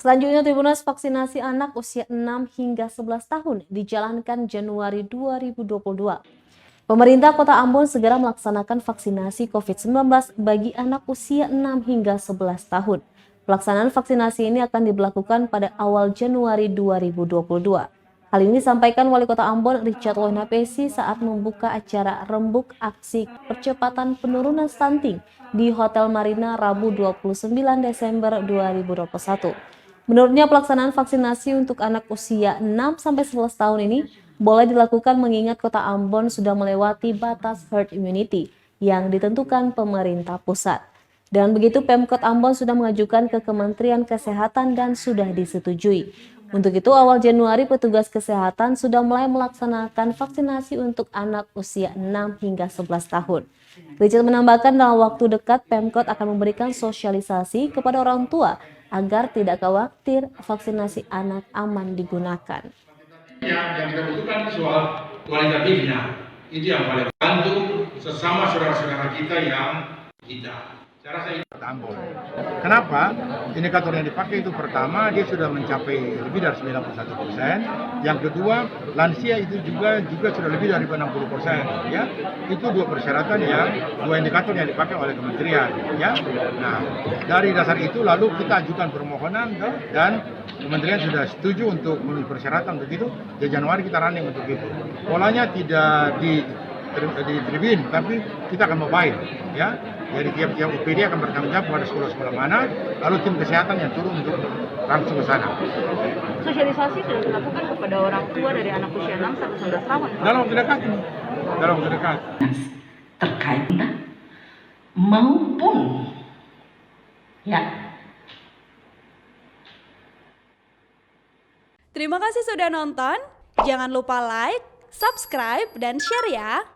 Selanjutnya, Tribunasi vaksinasi anak usia 6 hingga 11 tahun dijalankan Januari 2022. Pemerintah Kota Ambon segera melaksanakan vaksinasi COVID-19 bagi anak usia 6 hingga 11 tahun. Pelaksanaan vaksinasi ini akan diberlakukan pada awal Januari 2022. Hal ini disampaikan Wali Kota Ambon Richard Loinapesi saat membuka acara Rembuk Aksi Percepatan Penurunan Stunting di Hotel Marina Rabu 29 Desember 2021. Menurutnya pelaksanaan vaksinasi untuk anak usia 6-11 tahun ini boleh dilakukan mengingat Kota Ambon sudah melewati batas herd immunity yang ditentukan pemerintah pusat. Dan begitu Pemkot Ambon sudah mengajukan ke Kementerian Kesehatan dan sudah disetujui. Untuk itu awal Januari petugas kesehatan sudah mulai melaksanakan vaksinasi untuk anak usia 6 hingga 11 tahun. Richard menambahkan dalam waktu dekat Pemkot akan memberikan sosialisasi kepada orang tua agar tidak khawatir vaksinasi anak aman digunakan. Yang kita butuhkan soal kualitatifnya, itu yang paling bantu sesama saudara-saudara kita yang tidak. Saya rasa ini Ambon. Kenapa? Indikator yang dipakai itu pertama dia sudah mencapai lebih dari 91%. Yang kedua, lansia itu juga sudah lebih dari 60%. Ya, itu dua indikator yang dipakai oleh kementerian. Ya, nah dari dasar itu lalu kita ajukan permohonan dan kementerian sudah setuju untuk memenuhi persyaratan begitu. Di Januari kita running untuk itu. Polanya tidak di tribun, tapi kita akan mobile. Ya. Jadi tiap-tiap UPD akan bertanggung jawab pada sekolah-sekolah mana, lalu tim kesehatan yang turun untuk langsung ke sana. Sosialisasi sudah dilakukan kepada orang tua dari anak usia 6 sampai 11 tahun. Dalam waktu dekat. Terkait maupun ya. Terima kasih sudah nonton. Jangan lupa like, subscribe, dan share ya.